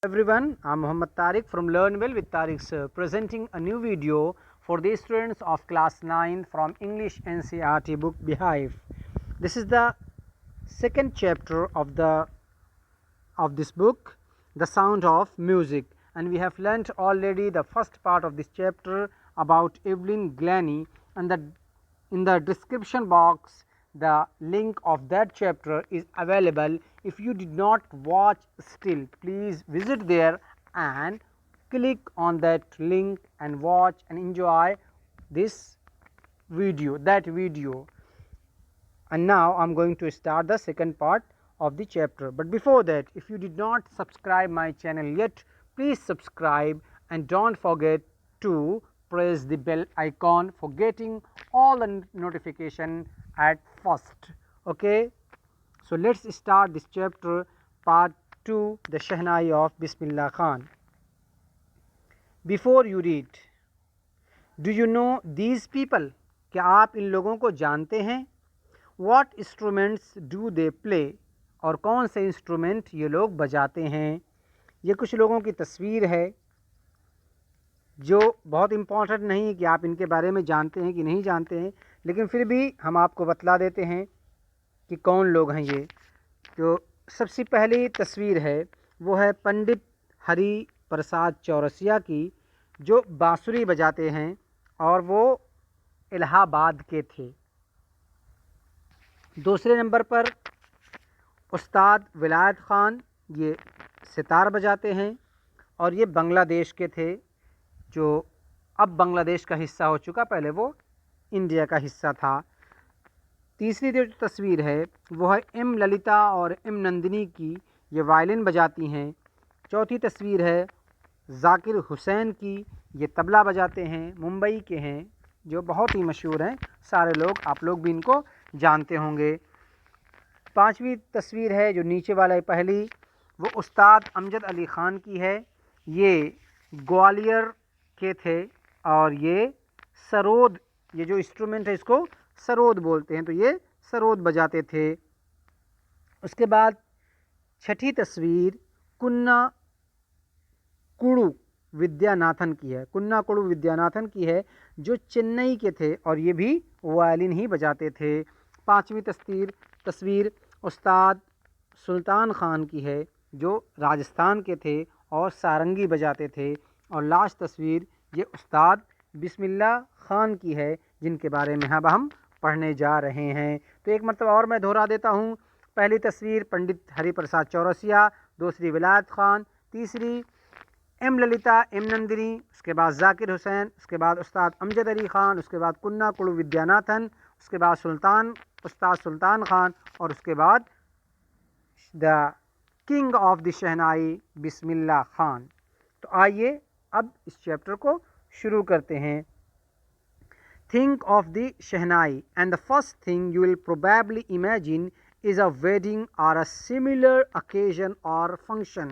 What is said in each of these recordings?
Everyone, I'm Muhammad Tariq from Learn Well with Tariq Sir, presenting a new video for the students of class 9 from English NCERT book Behave. This is the second chapter of this book, The Sound of Music, and we have learnt already the first part of this chapter about Evelyn Glennie, and in the description box the link of that chapter is available. If you did not watch still, please visit there and click on that link and watch and enjoy this video, and now I am going to start the second part of the chapter. But before that, if you did not subscribe my channel yet, please subscribe and don't forget to press the bell icon for getting all the notification at first. Okay, so let's start this chapter, part 2, the Shehnai of Bismillah Khan. Before you read, do you know these people? क्या आप इन लोगों को जानते हैं? What instruments do they play? और कौन से instrument ये लोग बजाते हैं? ये कुछ लोगों की तस्वीर है जो बहुत इम्पॉर्टेंट नहीं है कि आप इनके बारे में जानते हैं कि नहीं जानते हैं, लेकिन फिर भी हम आपको बतला देते हैं कि कौन लोग हैं ये। तो सबसे पहली तस्वीर है वो है पंडित हरि प्रसाद चौरसिया की, जो बांसुरी बजाते हैं और वो इलाहाबाद के थे। दूसरे नंबर पर उस्ताद विलायत ख़ान, ये सितार बजाते हैं और ये बांग्लादेश के थे, जो अब बांग्लादेश का हिस्सा हो चुका, पहले वो इंडिया का हिस्सा था। तीसरी जो तस्वीर है वो है एम ललिता और एम नंदिनी की, ये वायलिन बजाती हैं। चौथी तस्वीर है ज़ाकिर हुसैन की, ये तबला बजाते हैं, मुंबई के हैं, जो बहुत ही मशहूर हैं, सारे लोग, आप लोग भी इनको जानते होंगे। पांचवी तस्वीर है जो नीचे वाला है पहली, वो उस्ताद अमजद अली ख़ान की है, ये ग्वालियर के थे और ये सरोद, ये जो इंस्ट्रूमेंट है इसको सरोद बोलते हैं, तो ये सरोद बजाते थे। उसके बाद छठी तस्वीर कुन्ना कुड़ू विद्यानाथन की है, कुन्ना कुड़ू विद्यानाथन की है, जो चेन्नई के थे और ये भी वायलिन ही बजाते थे। पांचवी तस्वीर उस्ताद सुल्तान ख़ान की है, जो राजस्थान के थे और सारंगी बजाते थे। और लास्ट तस्वीर ये उस्ताद बिस्मिल्लाह ख़ान की है, जिनके बारे में अब हम पढ़ने जा रहे हैं। तो एक मरतबा और मैं दोहरा देता हूँ। पहली तस्वीर पंडित हरिप्रसाद चौरसिया, दूसरी विलायत ख़ान, तीसरी एम ललिता एम नंदिनी, उसके बाद ज़ाकिर हुसैन, उसके बाद उस्ताद अमजद अली ख़ान, उसके बाद कुन्ना कुड़ू विद्यानाथन, उसके बाद उस्ताद सुल्तान ख़ान, और उसके बाद द किंग ऑफ द शहनाई बिस्मिल्लाह ख़ान। तो आइए अब इस चैप्टर को शुरू करते हैं। Think of the Shehnai, and the first thing you will probably imagine is a wedding or a similar occasion or function.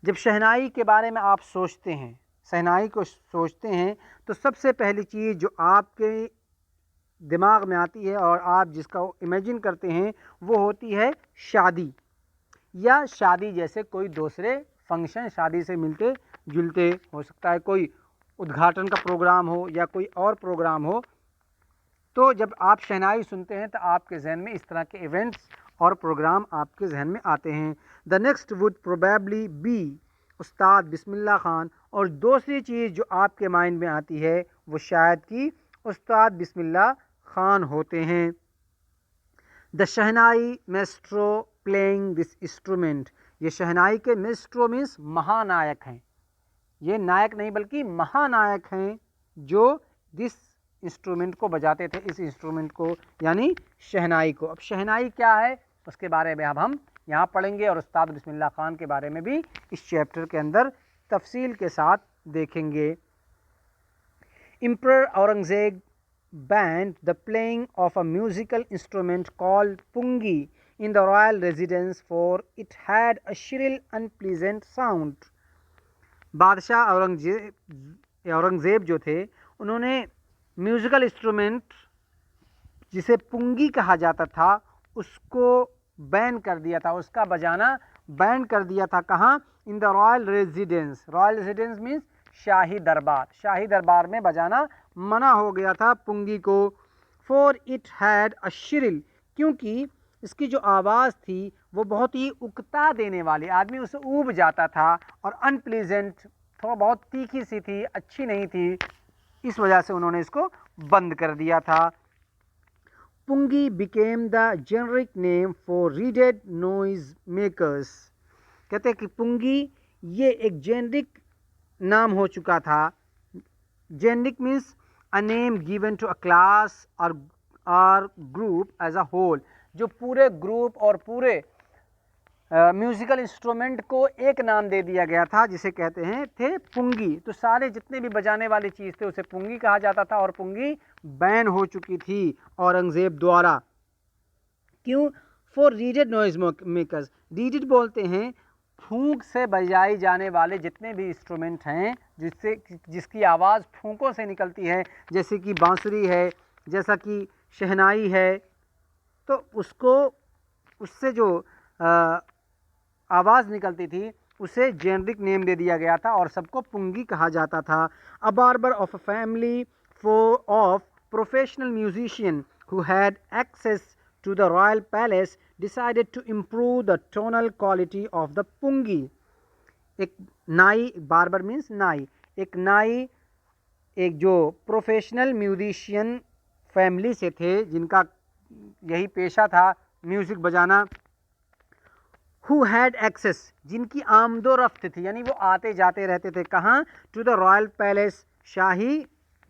जब शहनाई के बारे में आप सोचते हैं, शहनाई को सोचते हैं, तो सबसे पहली चीज़ जो आपके दिमाग में आती है और आप जिसका इमेजिन करते हैं वो होती है शादी, या शादी जैसे कोई दूसरे फंक्शन, शादी से मिलते जुलते, हो सकता है कोई उद्घाटन का प्रोग्राम हो या कोई और प्रोग्राम हो। तो जब आप शहनाई सुनते हैं तो आपके जहन में इस तरह के इवेंट्स और प्रोग्राम आपके जहन में आते हैं। The next would probably be उस्ताद बिस्मिल्लाह ख़ान, और दूसरी चीज़ जो आपके माइंड में आती है वो शायद कि उस्ताद बिस्मिल्लाह ख़ान होते हैं। The shehnai maestro playing this instrument, ये शहनाई के मेस्ट्रो मीन्स महानायक हैं, ये नायक नहीं बल्कि महानायक हैं, जो दिस इंस्ट्रूमेंट को बजाते थे, इस इंस्ट्रूमेंट को यानी शहनाई को। अब शहनाई क्या है उसके बारे में अब हम यहाँ पढ़ेंगे, और उस्ताद बिस्मिल्लाह ख़ान के बारे में भी इस चैप्टर के अंदर तफसील के साथ देखेंगे। Emperor Aurangzeb banned the playing of a musical instrument called pungi in the royal residence, for it had a shrill unpleasant sound. बादशाह औरंगज़ेब जो थे, उन्होंने म्यूज़िकल इंस्ट्रूमेंट जिसे पुंगी कहा जाता था उसको बैन कर दिया था, उसका बजाना बैन कर दिया था। कहाँ? In the royal residence. Royal residence means शाही दरबार। शाही दरबार में बजाना मना हो गया था पुंगी को। फॉर इट हैड अ शिरिल, क्योंकि इसकी जो आवाज़ थी वो बहुत ही उकता देने वाली, आदमी उसे ऊब जाता था, और अनप्लीजेंट, थोड़ा बहुत तीखी सी थी, अच्छी नहीं थी, इस वजह से उन्होंने इसको बंद कर दिया था। Pungi became the generic name for reeded noise makers. कहते हैं कि पुंगी ये एक जेनरिक नाम हो चुका था। Generic means a name given to a class और ग्रुप एज अ होल, जो पूरे ग्रुप और पूरे म्यूजिकल इंस्ट्रूमेंट को एक नाम दे दिया गया था, जिसे कहते हैं थे पुंगी। तो सारे जितने भी बजाने वाली चीज़ थे उसे पुंगी कहा जाता था, और पुंगी बैन हो चुकी थी औरंगजेब द्वारा। क्यों? For reeded noise makers. Readed बोलते हैं फूंक से बजाई जाने वाले जितने भी इंस्ट्रूमेंट हैं, जिसकी आवाज़ फूंकों से निकलती है, जैसे कि बांसुरी है, जैसा कि शहनाई है, तो उससे जो आवाज़ निकलती थी उसे जेनरिक नेम दे दिया गया था और सबको पुंगी कहा जाता था। अ barber of a family of professional musician who had access to the royal palace decided to improve the tonal quality of the pungi. एक नाई, बार्बर मीन्स नाई, एक नाई, एक जो प्रोफेशनल म्यूजिशियन फैमिली से थे, जिनका यही पेशा था म्यूज़िक बजाना, who had access, जिनकी आमदोरफ्त थी, यानी वो आते जाते रहते थे। कहाँ? टू द रॉयल पैलेस, शाही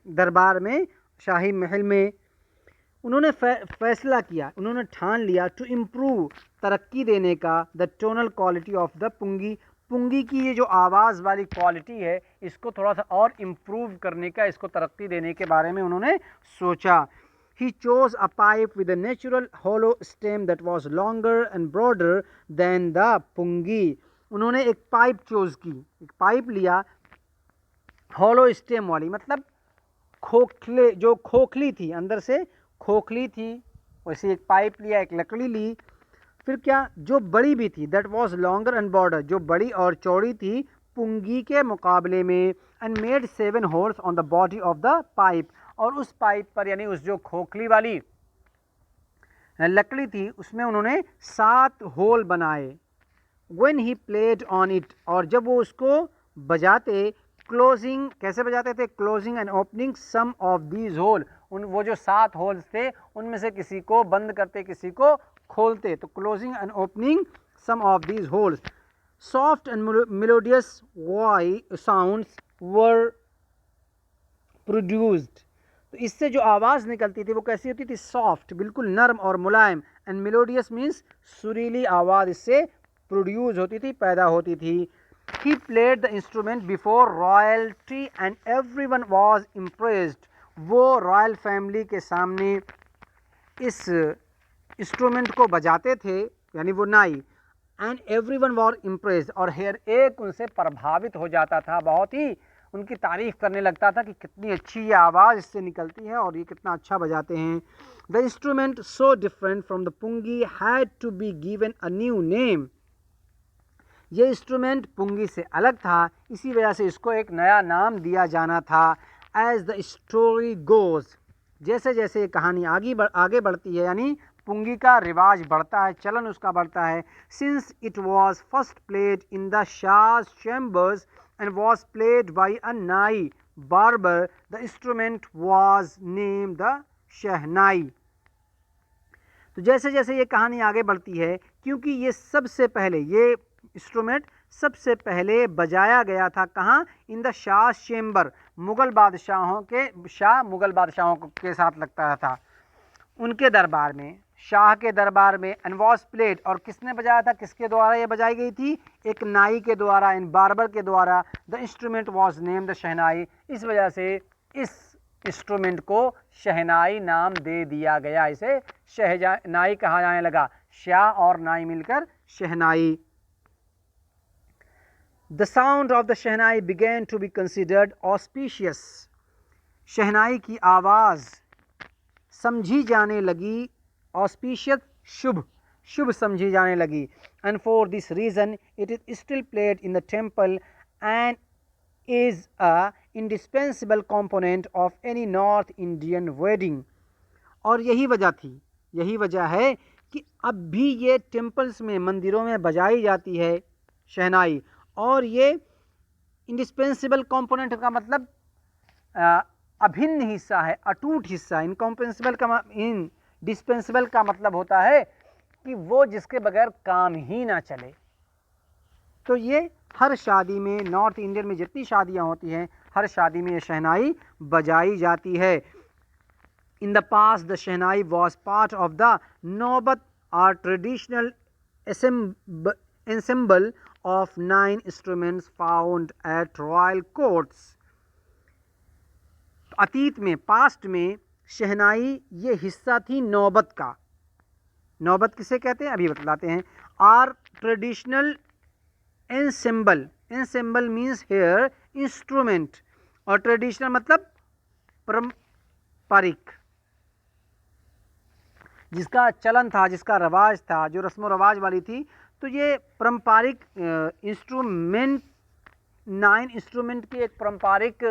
दरबार में, शाही महल में। उन्होंने फैसला किया, उन्होंने ठान लिया, टू इम्प्रूव, तरक्की देने का, the tonal quality of the pungi, पुंगी की ये जो आवाज़ वाली क्वालिटी है इसको थोड़ा सा और इम्प्रूव करने का, इसको तरक्की देने के बारे में उन्होंने सोचा। He chose a pipe with a natural hollow stem that was longer and broader than the pungi. उन्होंने एक पाइप चूज की, एक पाइप लिया हॉलो स्टेम वाली, मतलब खोखले, जो खोखली थी, अंदर से खोखली थी, वैसे एक पाइप लिया, एक लकड़ी ली। फिर क्या? जो बड़ी भी थी, that was longer and border, जो बड़ी और चौड़ी थी पुंगी के मुकाबले में। And made 7 holes on the body of the pipe, और उस पाइप पर, यानी उस जो खोखली वाली लकड़ी थी, उसमें उन्होंने 7 होल बनाए। When he played on it, और जब वो उसको बजाते, क्लोजिंग, कैसे बजाते थे? Closing and opening some of these hole, वो जो 7 होल्स थे उनमें से किसी को बंद करते, किसी को खोलते, तो closing and opening some of these holes. Soft and melodious sounds were produced, तो इससे जो आवाज़ निकलती थी वो कैसी होती थी? सॉफ्ट, बिल्कुल नरम और मुलायम। एंड मेलोडियस मीन्स सुरीली आवाज़ इससे प्रोड्यूस होती थी, पैदा होती थी। He played the instrument before royalty and everyone was impressed, वो रॉयल फैमिली के सामने इस इंस्ट्रूमेंट को बजाते थे, यानी वो नाई, एंड एवरीवन वाज इम्प्रेस्ड, और हर एक उनसे प्रभावित हो जाता था, बहुत ही उनकी तारीफ करने लगता था कि कितनी अच्छी ये आवाज़ इससे निकलती है और ये कितना अच्छा बजाते हैं। The instrument so different from the pungi had to be given a new name, ये इंस्ट्रूमेंट पुंगी से अलग था, इसी वजह से इसको एक नया नाम दिया जाना था। एज द स्टोरी गोज, जैसे जैसे ये कहानी आगे बढ़ती है, यानी पुंगी का रिवाज बढ़ता है, चलन उसका बढ़ता है। Since it was first played in the Shah chambers and was played by a nai barber, the instrument was named the shehnai. तो जैसे जैसे ये कहानी आगे बढ़ती है, क्योंकि ये सबसे पहले, ये इंस्ट्रूमेंट सबसे पहले बजाया गया था कहाँ? In the Shah chamber, Mughal बादशाहों के साथ लगता था, उनके दरबार में, शाह के दरबार में। एंड वॉज प्लेड, और किसने बजाया था? किसके द्वारा ये बजाई गई थी? एक नाई के द्वारा, इन बार्बर के द्वारा। The instrument was named the shehnai, इस वजह से इस इंस्ट्रूमेंट को शहनाई नाम दे दिया गया, इसे शहनाई कहा जाने लगा, शाह और नाई मिलकर शहनाई। The sound of the shehnai began to be considered auspicious, शहनाई की आवाज़ समझी जाने लगी ऑस्पिशियस, शुभ, शुभ समझी जाने लगी। And for this reason it is still played in the temple and is a indispensable component of any north Indian wedding. और यही वजह है कि अब भी ये टेम्पल्स में, मंदिरों में बजाई जाती है शहनाई, और ये इंडिस्पेंसिबल कंपोनेंट का मतलब अभिन्न हिस्सा है, अटूट हिस्सा। इनडिस्पेंसिबल का मतलब होता है कि वो जिसके बगैर काम ही ना चले। तो ये हर शादी में, नॉर्थ इंडियन में जितनी शादियां होती हैं, हर शादी में ये शहनाई बजाई जाती है। In the past, the Shehnai was part of the Naubat, or traditional ensemble of 9 instruments found at royal courts. अतीत में, पास्ट में, शहनाई ये हिस्सा थी नौबत का। नौबत किसे कहते हैं अभी बतलाते हैं। Are traditional ensemble, ensemble means here instrument, और ट्रेडिशनल मतलब पारंपरिक, जिसका चलन था, जिसका रवाज था, जो रस्म रवाज वाली थी। तो ये पारंपरिक इंस्ट्रूमेंट, 9 इंस्ट्रूमेंट की एक पारंपरिक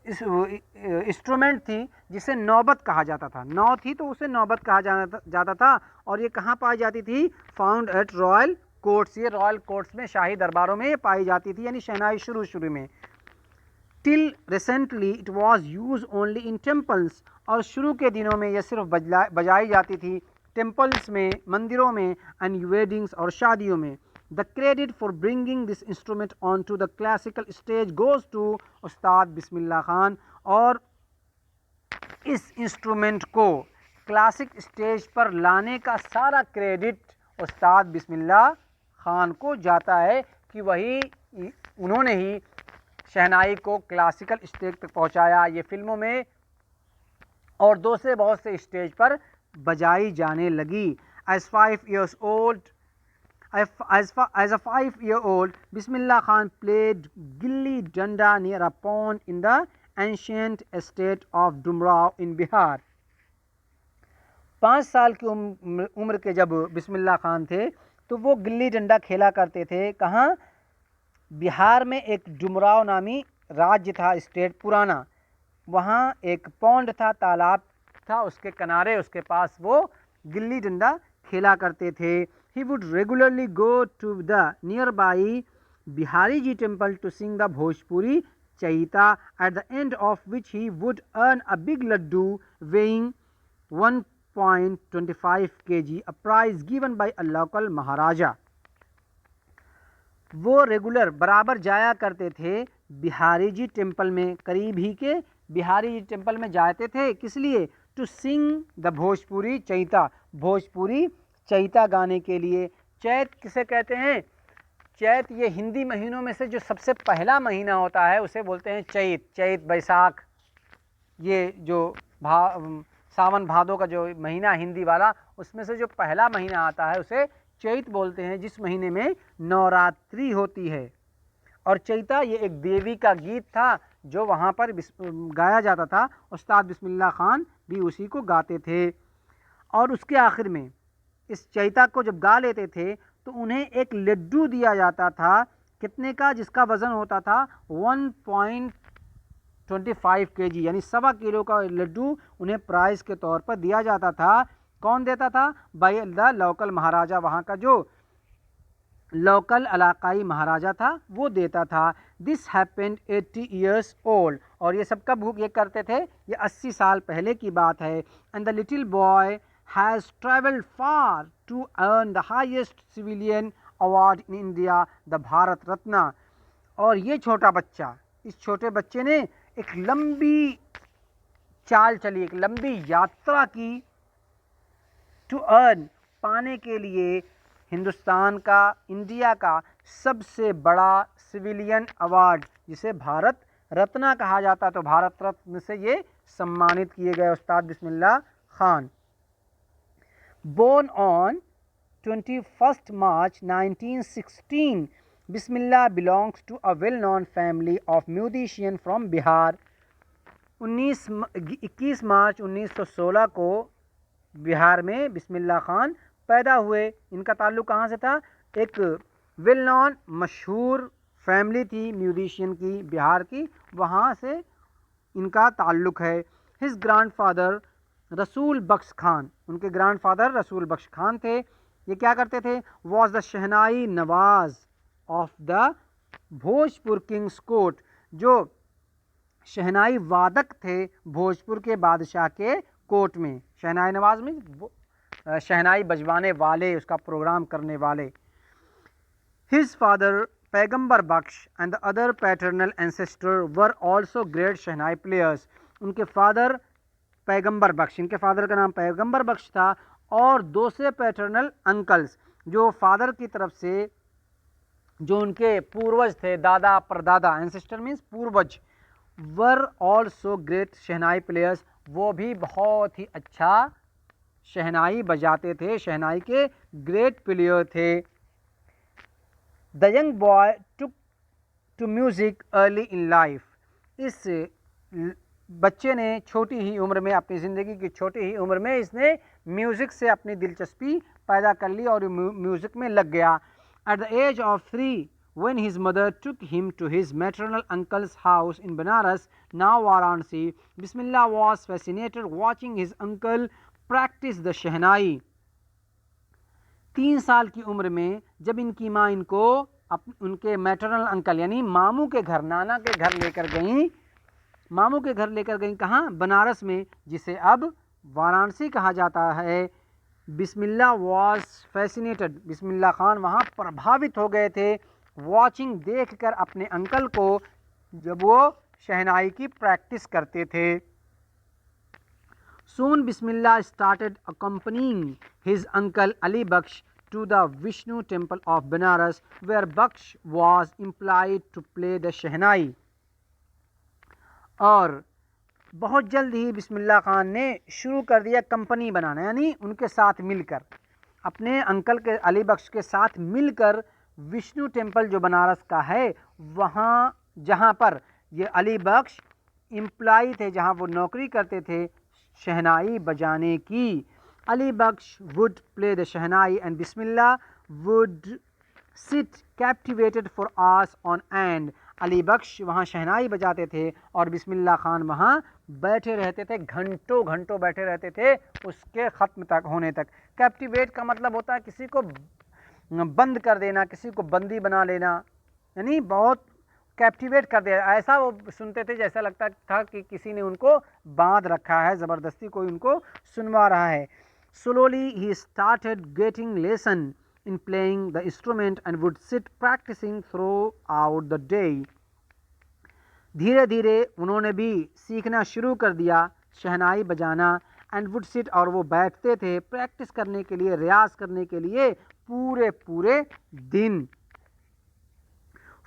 इंस्ट्रूमेंट थी जिसे नौबत कहा जाता था। नौ थी तो उसे नौबत कहा जाता था। और ये कहाँ पाई जाती थी? Found at royal courts. ये रॉयल कोर्ट्स में, शाही दरबारों में ये पाई जाती थी, यानी शहनाई शुरू में। Till recently it was use only in temples, और शुरू के दिनों में यह सिर्फ बजाई जाती थी टेम्पल्स में, मंदिरों में, एंड वेडिंग्स और शादियों में। The credit for bringing this instrument on to the classical stage goes to Ustad Bismillah Khan. और इस इंस्ट्रूमेंट को क्लासिक स्टेज पर लाने का सारा क्रेडिट उस्ताद बिस्मिल्लाह खान को जाता है कि उन्होंने ही शहनाई को क्लासिकल स्टेज तक पहुंचाया। ये फिल्मों में और दूसरे बहुत से स्टेज पर बजाई जाने लगी। As a 5-year-old, Bismillah Khan played gilli danda near a pond in the ancient estate of Dumrao in Bihar. 5 साल की उम्र के जब बिस्मिल्लाह खान थे तो वो गिल्ली डंडा खेला करते थे। कहाँ? बिहार में एक डुमराव नामी राज्य था, स्टेट पुराना। वहाँ एक पौंड था, तालाब था, उसके किनारे, उसके पास वो गिल्ली डंडा खेला करते थे। He would regularly go to the nearby Bihari Ji temple to sing the Bhojpuri Chaita, at the end of which he would earn a big laddu weighing 1.25 kg, a prize given by a local Maharaja. वो regular, बराबर जाया करते थे Bihari ji temple में, करीब ही के Bihari ji temple में जाते थे। किस लिए? To sing the Bhojpuri chaita, Bhojpuri chaita गाने के लिए। चैत किसे कहते हैं? चैत ये हिंदी महीनों में से जो सबसे पहला महीना होता है उसे बोलते हैं चैत। चैत, बैसाख, ये जो सावन भादो का जो महीना हिंदी वाला, उसमें से जो पहला महीना आता है उसे चैत बोलते हैं, जिस महीने में नवरात्रि होती है। और चैता ये एक देवी का गीत था जो वहाँ पर गाया जाता था। उस्ताद बिस्मिल्लाह खान भी उसी को गाते थे। और उसके आखिर में इस चैता को जब गा लेते थे तो उन्हें एक लड्डू दिया जाता था। कितने का? जिसका वज़न होता था 1.25 kg, यानी 1.25 किलो का लड्डू उन्हें प्राइज़ के तौर पर दिया जाता था। कौन देता था? बाय द लोकल महाराजा, वहाँ का जो लोकल इलाकाई महाराजा था वो देता था। दिस हैपेंड 80 years old, और ये सब कब ये करते थे? ये 80 साल पहले की बात है। And the little boy has travelled far to earn the highest civilian award in India, the Bharat Ratna. और ये छोटा बच्चा, इस छोटे बच्चे ने एक लंबी चाल चली, एक लंबी यात्रा की, टू अर्न, पाने के लिए हिंदुस्तान का, इंडिया का सबसे बड़ा सिविलियन अवार्ड, जिसे भारत रत्न कहा जाता। तो भारत रत्न से ये सम्मानित किए गए Ustad Bismillah Khan. Born on 21 March 1916, Bismillah belongs to a well known family of musician from Bihar. 21 मार्च 1916 को बिहार में बिस्मिल्लाह खान पैदा हुए, इनका ताल्लुक़ कहाँ से था? एक वेल नॉन मशहूर फैमिली थी म्यूजिशियन की, बिहार की, वहाँ से इनका ताल्लुक़ है। हिज ग्रैंडफादर रसूल बख्श खान, उनके ग्रैंडफादर रसूल बख्श खान थे। ये क्या करते थे? Was the shehnai Nawaz of the Bhojpur Kings court, जो शहनाई वादक थे भोजपुर के बादशाह के कोर्ट में। शहनाई नवाज में शहनाई बजवाने वाले, उसका प्रोग्राम करने वाले। His father Paigambar Bakhsh and the other paternal ancestor were also great shehnai players. उनके फादर पैगंबर बख्श, इनके फादर का नाम पैगंबर बख्श था, और दूसरे पैटर्नल अंकल्स जो फादर की तरफ से जो उनके पूर्वज थे, दादा परदादा, एंसेस्टर मीन्स पूर्वज, वर ऑल्सो ग्रेट शहनाई प्लेयर्स, वो भी बहुत ही अच्छा शहनाई बजाते थे, शहनाई के ग्रेट प्लेयर थे। The young boy took to music early in life, इस बच्चे ने छोटी ही उम्र में, अपनी ज़िंदगी की छोटी ही उम्र में इसने म्यूज़िक से अपनी दिलचस्पी पैदा कर ली और म्यूज़िक में लग गया। At the age of 3 when his mother took him to his maternal uncle's house in Banaras, now Varanasi, Bismillah was fascinated watching his uncle practice the शहनाई। 3 साल की उम्र में जब इनकी माँ इनको उनके मैटरनल अंकल यानी मामू के घर, नाना के घर लेकर गई, मामू के घर लेकर गई, कहाँ? बनारस में, जिसे अब वाराणसी कहा जाता है। बिस्मिल्लाह वॉज फैसिनेटेड, बिस्मिल्लाह खान वहाँ प्रभावित हो गए थे, वॉचिंग, देखकर अपने अंकल को जब वो शहनाई की प्रैक्टिस करते थे। Soon Bismillah started accompanying his uncle Ali Baksh to the Vishnu temple of Banaras, where Baksh was employed to play the शहनाई। और बहुत जल्द ही बिस्मिल्लाह खान ने शुरू कर दिया कंपनी बनाना, यानी उनके साथ मिलकर, अपने अंकल के अली बख्श के साथ मिलकर विष्णु टेम्पल जो बनारस का है वहाँ, जहाँ पर ये अली बख्श एम्प्लॉय थे, जहाँ वो नौकरी करते थे शहनाई बजाने की। Ali Bakhsh would play the shehnai and Bismillah would sit captivated for hours on end. Ali Bakhsh वहाँ शहनाई बजाते थे और बिस्मिल्लाह खान वहाँ बैठे रहते थे, घंटों घंटों बैठे रहते थे उसके ख़त्म तक होने तक। कैप्टिवेट का मतलब होता है किसी को बंद कर देना, किसी को बंदी बना लेना, यानी बहुत कैप्टिवेट कर दिया, ऐसा वो सुनते थे जैसा लगता था कि किसी ने उनको बांध रखा है, ज़बरदस्ती कोई उनको सुनवा रहा है। Slowly he started getting lesson in playing the instrument and would sit practicing throughout the day। धीरे धीरे उन्होंने भी सीखना शुरू कर दिया शहनाई बजाना, and would sit, और वो बैठते थे प्रैक्टिस करने के लिए, रियाज करने के लिए पूरे पूरे दिन।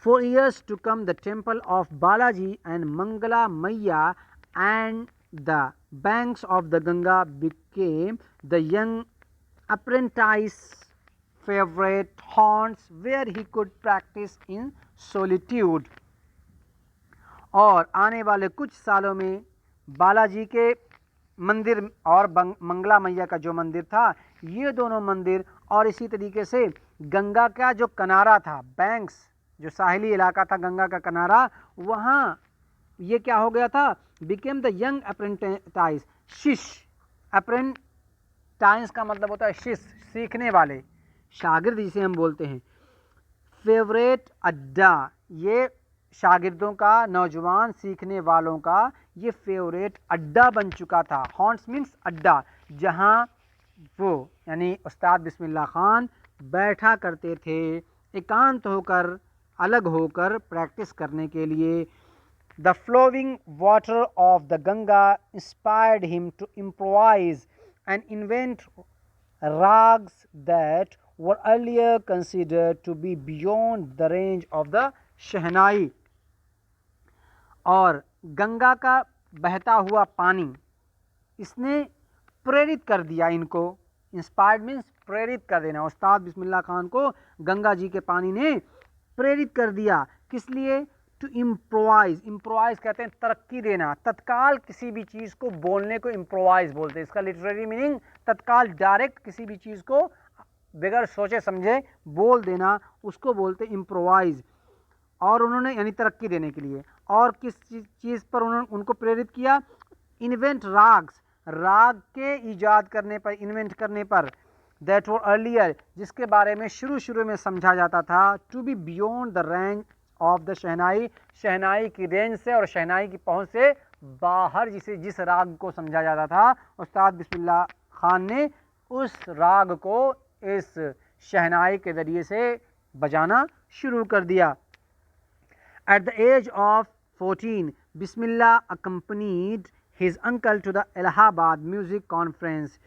For years to come the temple of Balaji and Mangala Maiya and the banks of the Ganga became the young apprentice favorite haunts where he could practice in solitude। और आने वाले कुछ सालों में बालाजी के मंदिर और मंगला मैया का जो मंदिर था, ये दोनों मंदिर, और इसी तरीके से गंगा का जो किनारा था, बैंक्स जो साहिली इलाका था गंगा का किनारा, वहाँ ये क्या हो गया था? बिकेम द यंग अप्रेंटाइज, शिष्य, अप्रेंटाइज का मतलब होता है शिष्य, सीखने वाले, शागिर्द जिसे हम बोलते हैं। फेवरेट अड्डा, ये शागिर्दों का, नौजवान सीखने वालों का ये फेवरेट अड्डा बन चुका था। हॉन्ट्स मीन्स अड्डा, जहाँ वो यानी उस्ताद बिस्मिल्लाह खान बैठा करते थे एकांत होकर, अलग होकर प्रैक्टिस करने के लिए। The flowing water of the Ganga inspired him to improvise and invent rags that were earlier considered to be beyond the range of the शहनाई। और गंगा का बहता हुआ पानी इसने प्रेरित कर दिया इनको, इंस्पायर्ड मीन्स प्रेरित कर देना। उस्ताद बिस्मिल्लाह खान को गंगा जी के पानी ने प्रेरित कर दिया, किस लिए? टू इम्प्रोवाइज, इम्प्रोवाइज कहते हैं तरक्की देना, तत्काल किसी भी चीज़ को बोलने को इम्प्रोवाइज बोलते हैं। इसका लिटरेरी मीनिंग तत्काल, डायरेक्ट किसी भी चीज़ को बगैर सोचे समझे बोल देना, उसको बोलते इम्प्रोवाइज। और उन्होंने यानी तरक्की देने के लिए, और किस चीज़ पर उन्होंने उनको प्रेरित किया, इन्वेंट राग्स, राग के ईजाद करने पर, इन्वेंट करने पर, दैट वर अर्लियर, जिसके बारे में शुरू में समझा जाता था, to be beyond the range of the shehnai, शहनाई की रेंज से और शहनाई की पहुंच से बाहर जिस राग को समझा जाता था, उस्ताद बिस्मिल्लाह खान ने उस राग को इस शहनाई के ज़रिए से बजाना शुरू कर दिया। At the age of 14, Bismillah accompanied his uncle to the Allahabad Music Conference.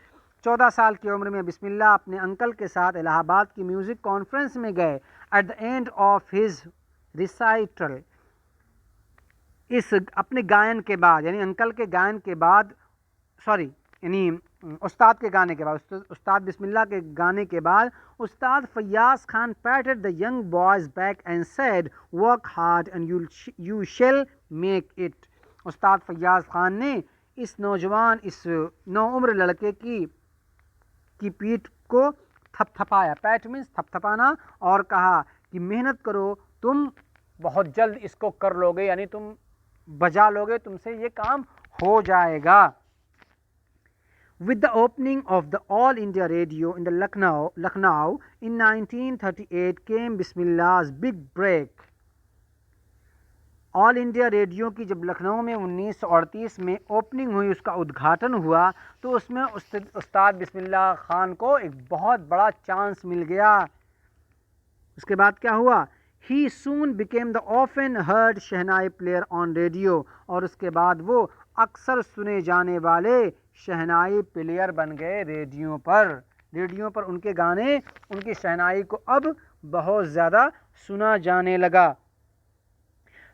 14 साल की उम्र में बिस्मिल्लाह अपने अंकल के साथ इलाहाबाद की म्यूज़िक कॉन्फ्रेंस में गए। At the end of his recital, इस अपने गायन के बाद, यानी अंकल के गायन के बाद, सॉरी यानी उस्ताद के गाने के बाद, उस्ताद बिस्मिल्लाह के गाने के बाद, Ustad Faiyaz Khan patted the young boys back and said work hard and you shall make it. Ustad Faiyaz Khan ने इस नौजवान, इस नौउम्र लड़के की पीठ को थपथपाया, पैट मीन्स थपथपाना, और कहा कि मेहनत करो, तुम बहुत जल्द इसको कर लोगे, यानी तुम बजा लोगे, तुमसे ये काम हो जाएगा। With the opening of the All India Radio in the Lucknow in 1938 came Bismillah's big break. All India radio की जब लखनऊ में 1938 में ओपनिंग हुई, उसका उद्घाटन हुआ, तो उसमें उस्ताद बिस्मिल्लाह खान को एक बहुत बड़ा चांस मिल गया। उसके बाद क्या हुआ, he soon became the often heard shehnai player on radio, और उसके बाद वो अक्सर सुने जाने वाले शहनाई प्लेयर बन गए रेडियो पर उनके गाने, उनकी शहनाई को अब बहुत ज़्यादा सुना जाने लगा।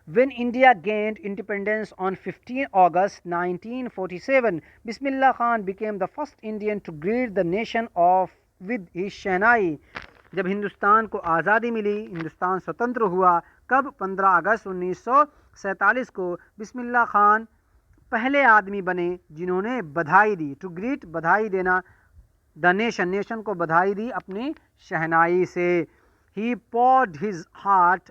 When India gained independence on 15 August 1947, Bismillah Khan became the first Indian to greet the nation with his शहनाई। जब हिंदुस्तान को आज़ादी मिली, हिंदुस्तान स्वतंत्र हुआ, कब, 15 अगस्त 1947 को बिस्मिल्लाह खान पहले आदमी बने जिन्होंने बधाई दी, टू ग्रीट बधाई देना, द नेशन को बधाई दी अपनी शहनाई से। ही poured his heart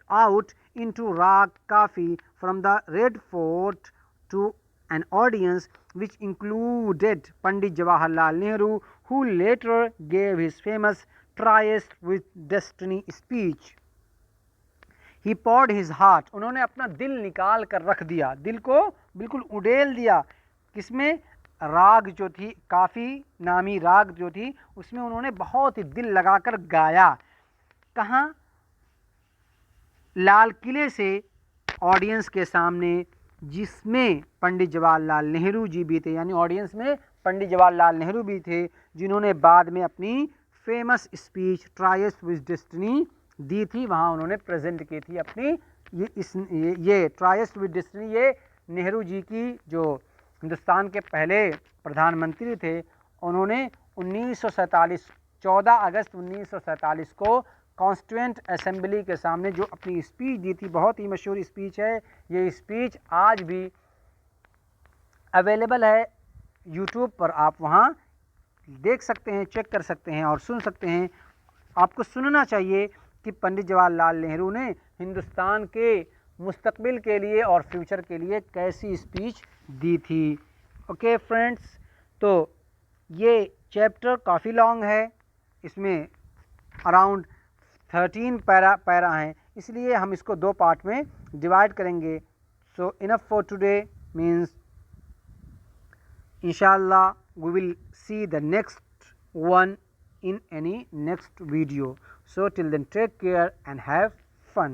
out into Rag Kafi from the Red Fort to an audience which included Pandit Jawaharlal Nehru, who later gave his famous Tryst with Destiny speech. He poured his heart, उन्होंने अपना दिल निकाल कर रख दिया, दिल को बिल्कुल उड़ेल दिया, किसमें, राग जो थी, काफ़ी नामी राग जो थी, उसमें उन्होंने बहुत ही दिल लगाकर गाया। कहाँ, लाल किले से ऑडियंस के सामने, जिसमें पंडित जवाहरलाल नेहरू जी भी थे, यानी ऑडियंस में पंडित जवाहरलाल नेहरू भी थे, जिन्होंने बाद में अपनी फेमस स्पीच ट्रायस्ट विद डेस्टिनी दी थी, वहाँ उन्होंने प्रेजेंट की थी अपनी ये ट्रायस्ट विद डेस्टिनी। ये नेहरू जी की, जो हिंदुस्तान के पहले प्रधानमंत्री थे, उन्होंने 1947 14 अगस्त 1947 को कॉन्स्टिट्यूएंट असेंबली के सामने जो अपनी स्पीच दी थी, बहुत ही मशहूर स्पीच है। ये स्पीच आज भी अवेलेबल है यूट्यूब पर, आप वहाँ देख सकते हैं, चेक कर सकते हैं और सुन सकते हैं। आपको सुनना चाहिए कि पंडित जवाहरलाल नेहरू ने हिंदुस्तान के मुस्तकबिल के लिए और फ्यूचर के लिए कैसी स्पीच दी थी। ओके फ्रेंड्स, तो ये चैप्टर काफ़ी लॉन्ग है, इसमें अराउंड 13 पैरा हैं, इसलिए हम इसको 2 पार्ट में डिवाइड करेंगे। सो इनफ फॉर टुडे, मीन्स इंशाल्लाह we will see the next one in any next video. So till then, take care and have fun.